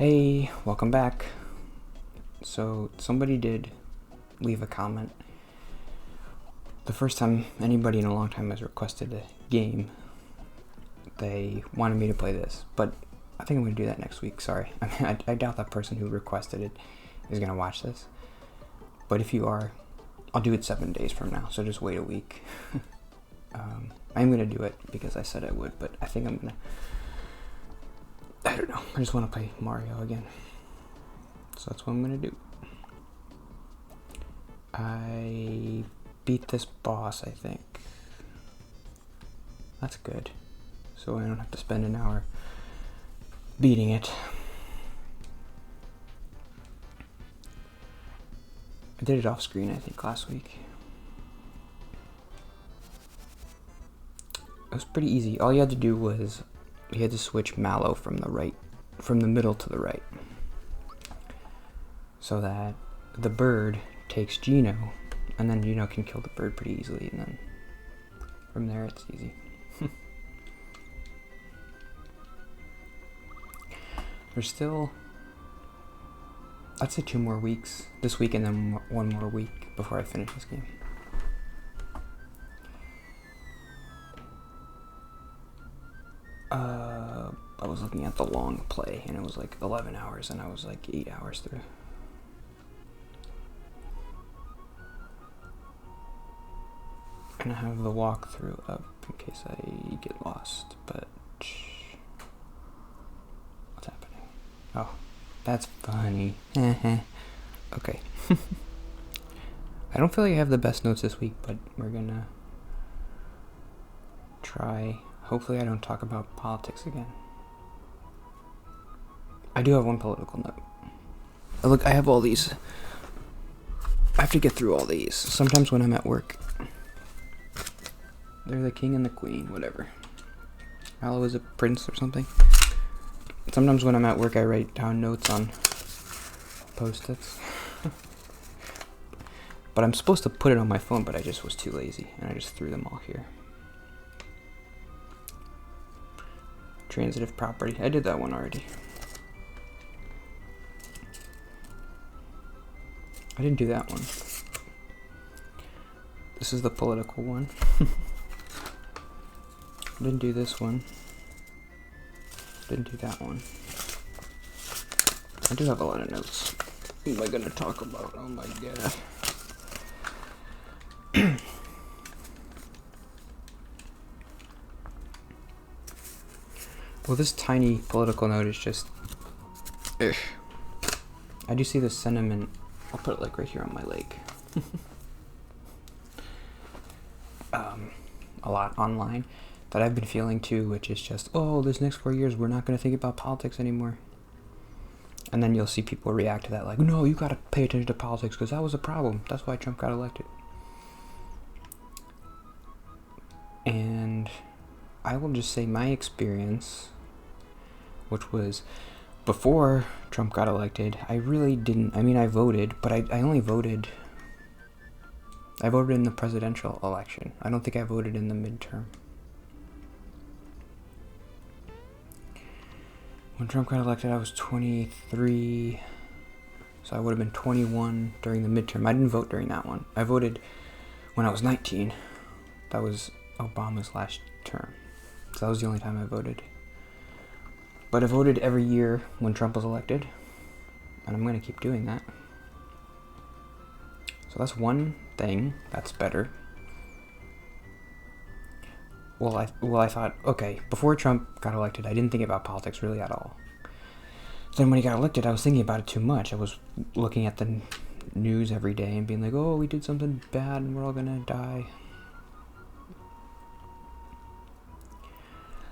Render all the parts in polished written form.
Hey, welcome back. So, somebody did leave a comment. The first time anybody in a long time has requested a game, they wanted me to play this, but I think I'm going to do that next week. Sorry. I doubt that person who requested it is going to watch this. But if you are, I'll do it 7 days from now, so just wait a week. I'm going to do it because I said I would, but I think I'm going to... I don't know. I just want to play Mario again. So that's what I'm going to do. I beat this boss, I think. That's good. So I don't have to spend an hour beating it. I did it off screen, I think, last week. It was pretty easy. All you had to do was you had to switch Mallow from the middle to the right, so that the bird takes Geno, and then Geno can kill the bird pretty easily, and then from there it's easy. There's still, I'd say 2 more weeks, this week and then 1 more week before I finish this game. I was looking at the long play, and it was like 11 hours, and I was like 8 hours through. And I have the walkthrough up in case I get lost, but what's happening? Oh, that's funny. Okay. I don't feel like I have the best notes this week, but we're gonna try. Hopefully I don't talk about politics again. I do have one political note. Look, I have all these. I have to get through all these. Sometimes when I'm at work, they're the king and the queen, whatever. Mallow is a prince or something. Sometimes when I'm at work, I write down notes on Post-its. But I'm supposed to put it on my phone, but I just was too lazy, and I just threw them all here. Transitive property. I did that one already. I didn't do that one. This is the political one. Didn't do this one. Didn't do that one. I do have a lot of notes. What am I gonna talk about? Oh my god. Well, this tiny political note is just... Ugh. I do see the sentiment. I'll put it like right here on my leg. A lot online that I've been feeling too, which is just, oh, this next 4 years we're not going to think about politics anymore. And then you'll see people react to that like, no, you got to pay attention to politics because that was a problem. That's why Trump got elected. And I will just say my experience, which was before Trump got elected, I really didn't, I mean, I voted, but I only voted, I voted in the presidential election. I don't think I voted in the midterm. When Trump got elected, I was 23, so I would have been 21 during the midterm. I didn't vote during that one. I voted when I was 19. That was Obama's last term. So that was the only time I voted. But I voted every year when Trump was elected, and I'm going to keep doing that. So that's one thing that's better. Well, I thought, okay, before Trump got elected, I didn't think about politics really at all. Then when he got elected, I was thinking about it too much. I was looking at the news every day and being like, oh, we did something bad and we're all going to die.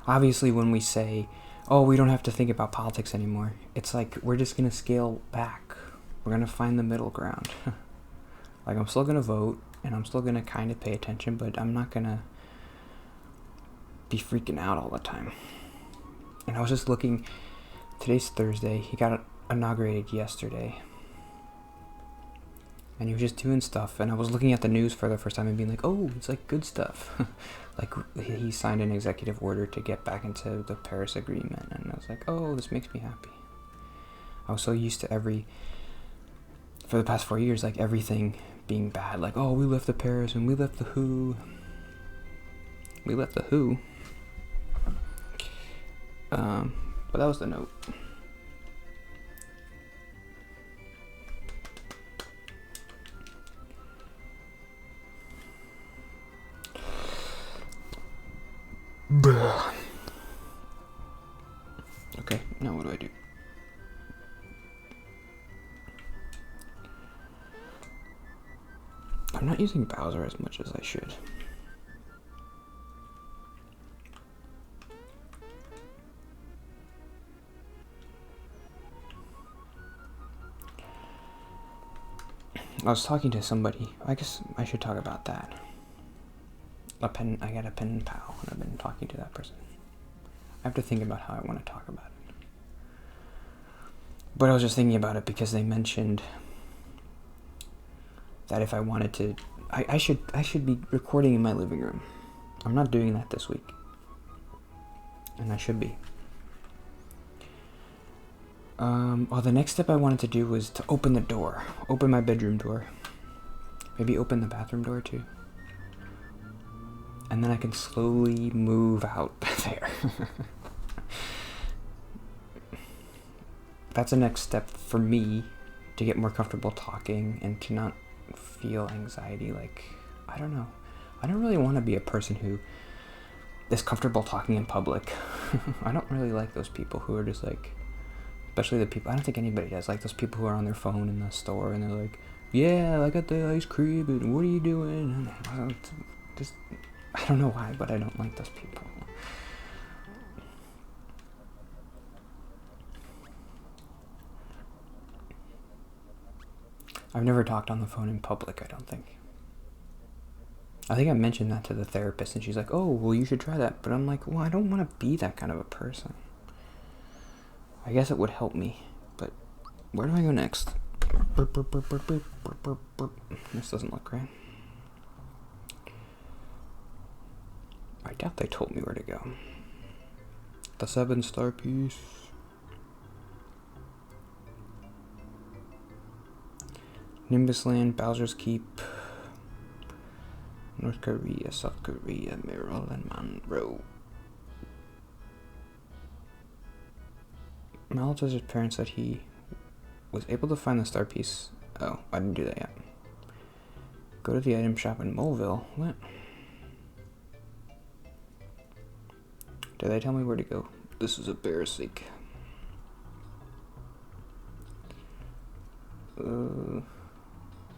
Obviously, when we say, oh, we don't have to think about politics anymore, it's like we're just going to scale back. We're going to find the middle ground. Like, I'm still going to vote, and I'm still going to kind of pay attention, but I'm not going to be freaking out all the time. And I was just looking, today's Thursday, he got inaugurated yesterday. And he was just doing stuff, and I was looking at the news for the first time and being like, oh, it's like good stuff. Like, he signed an executive order to get back into the Paris Agreement, and I was like, oh, this makes me happy. I was so used to for the past 4 years, like everything being bad. Like, oh, we left the Paris and we left the Who. We left the Who. But that was the note. Okay, now what do I do? I'm not using Bowser as much as I should. I was talking to somebody. I guess I should talk about that. I got a pen pal, and I've been talking to that person. I have to think about how I want to talk about it. But I was just thinking about it because they mentioned that if I wanted to, I should be recording in my living room. I'm not doing that this week, and I should be. Well, the next step I wanted to do was to open the door, open my bedroom door, maybe open the bathroom door too, and then I can slowly move out there. That's the next step for me to get more comfortable talking and to not feel anxiety. Like, I don't know. I don't really want to be a person who is comfortable talking in public. I don't really like those people who are just like, especially the people, I don't think anybody does, like those people who are on their phone in the store and they're like, yeah, I got the ice cream and what are you doing? And just, I don't know why, but I don't like those people. I've never talked on the phone in public, I don't think. I think I mentioned that to the therapist and she's like, oh, well, you should try that. But I'm like, well, I don't want to be that kind of a person. I guess it would help me, but where do I go next? This doesn't look right. I doubt they told me where to go. The 7-star piece. Nimbus Land, Bowser's Keep, North Korea, South Korea, Maryland, Monroe. Mal tells his parents that he was able to find the star piece. Oh, I didn't do that yet. Go to the item shop in Moleville. What? Did they tell me where to go? This is embarrassing.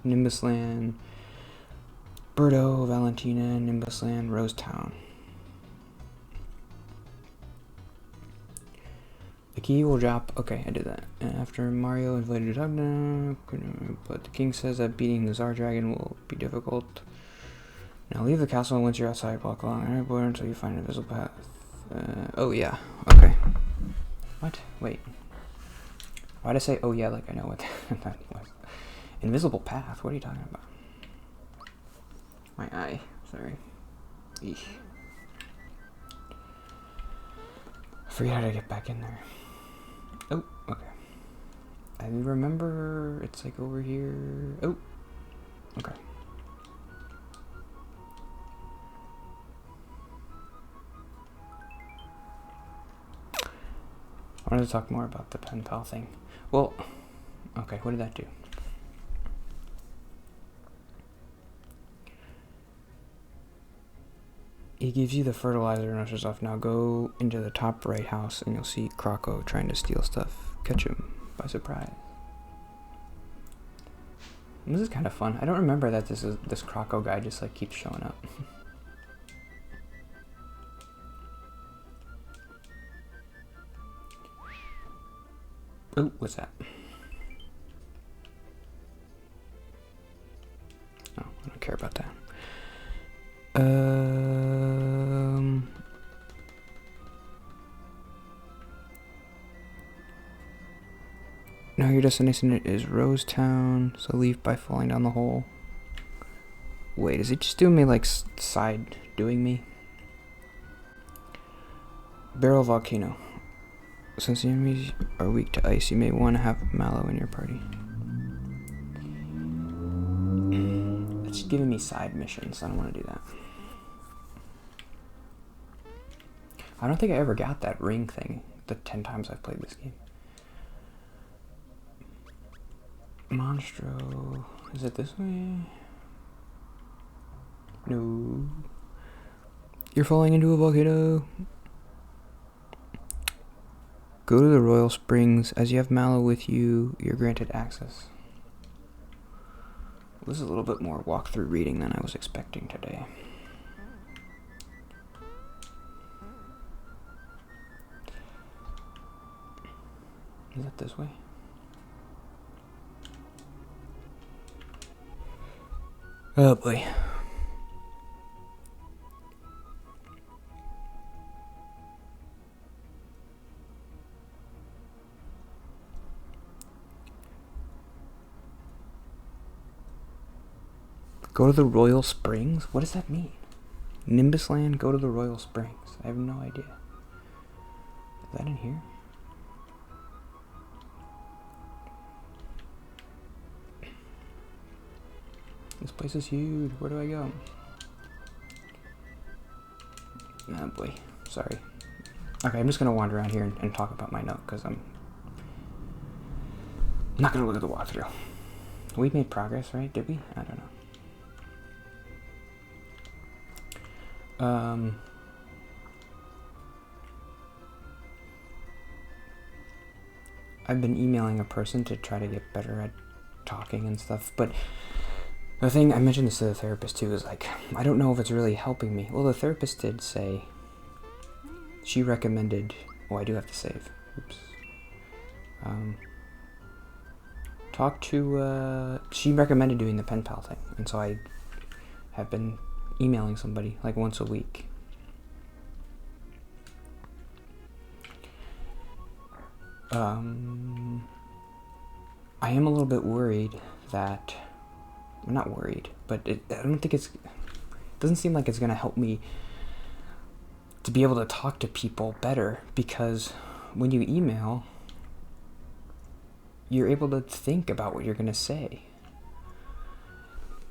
Nimbusland, Birdo, Valentina, Nimbusland, Rosetown. The key will drop. Okay, I did that. After Mario inflated Dogna, but the king says that beating the Tsar Dragon will be difficult. Now leave the castle and once you're outside, walk along the airport until you find an invisible path. Oh yeah, okay. What? Wait. Why'd I say oh yeah like I know what that was? Invisible path? What are you talking about? My eye. Sorry. Eesh. I forget how to get back in there. Oh, okay. I remember it's like over here. Oh, okay. I wanted to talk more about the pen pal thing. Well, okay, what did that do? He gives you the fertilizer and ushers off. Now go into the top right house and you'll see Croco trying to steal stuff. Catch him by surprise. And this is kind of fun. I don't remember that this Croco guy just like keeps showing up. Oh, what's that? Oh, I don't care about that. Now your destination is Rosetown, so leave by falling down the hole. Wait, is it just doing me like side doing me? Barrel Volcano. Since the enemies are weak to ice, you may want to have Mallow in your party. It's giving me side missions. I don't want to do that. I don't think I ever got that ring thing the 10 times I've played this game. Monstro. Is it this way? No. You're falling into a volcano. Go to the Royal Springs. As you have Mallow with you, you're granted access. This is a little bit more walkthrough reading than I was expecting today. Is it this way? Oh boy. Go to the Royal Springs? What does that mean? Nimbus Land, go to the Royal Springs. I have no idea. Is that in here? This place is huge. Where do I go? Oh boy. Sorry. Okay, I'm just gonna wander around here and talk about my note because I'm not gonna look at the walkthrough. We made progress, right? Did we? I don't know. I've been emailing a person to try to get better at talking and stuff, but the thing, I mentioned this to the therapist too, is like, I don't know if it's really helping me. Well, the therapist did say, she recommended, oh, I do have to save. Oops. She recommended doing the pen pal thing, and so I have been emailing somebody like once a week. I am a little bit worried that, I'm not worried, but I don't think it doesn't seem like it's going to help me to be able to talk to people better, because when you email, you're able to think about what you're going to say.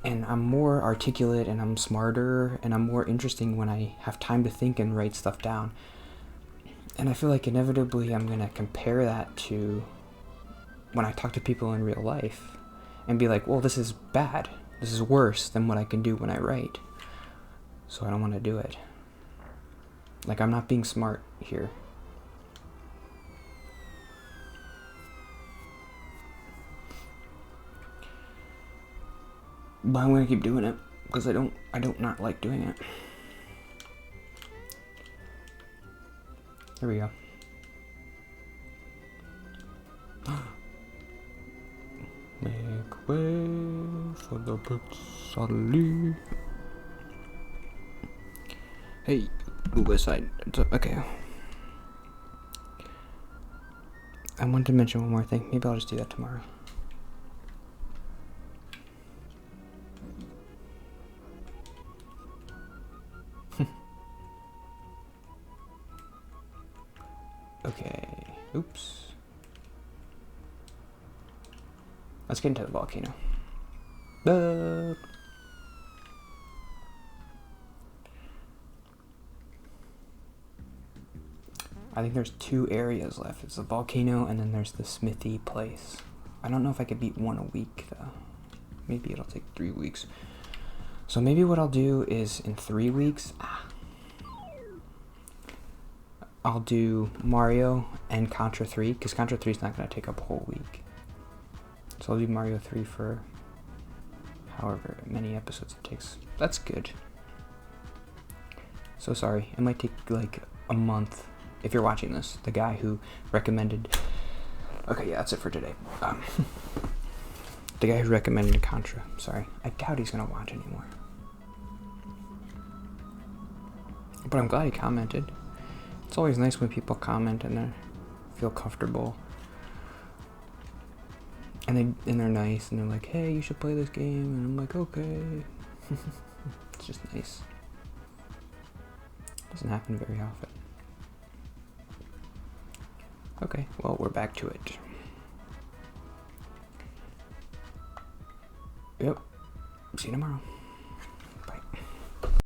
And I'm more articulate and I'm smarter and I'm more interesting when I have time to think and write stuff down. And I feel like inevitably I'm going to compare that to when I talk to people in real life and be like, well, this is bad. This is worse than what I can do when I write. So I don't want to do it. Like, I'm not being smart here. But I'm going to keep doing it because I don't not like doing it. Here we go. Make way for the Pizzali. Hey, West Side. Okay. I wanted to mention one more thing. Maybe I'll just do that tomorrow. Okay. Oops. Let's get into the volcano. I think there's 2 areas left. It's the volcano and then there's the smithy place. I don't know if I could beat 1 a week though. Maybe it'll take 3 weeks. So maybe what I'll do is in 3 weeks, I'll do Mario and Contra 3, because Contra 3 is not going to take up a whole week. So I'll do Mario 3 for however many episodes it takes. That's good. So sorry, it might take like a month. If you're watching this, the guy who recommended... Okay, yeah, that's it for today. The guy who recommended Contra. Sorry, I doubt he's going to watch anymore. But I'm glad he commented. It's always nice when people comment and they feel comfortable. And they're nice and they're like, hey, you should play this game. And I'm like, okay. It's just nice. Doesn't happen very often. Okay, well, we're back to it. Yep. See you tomorrow.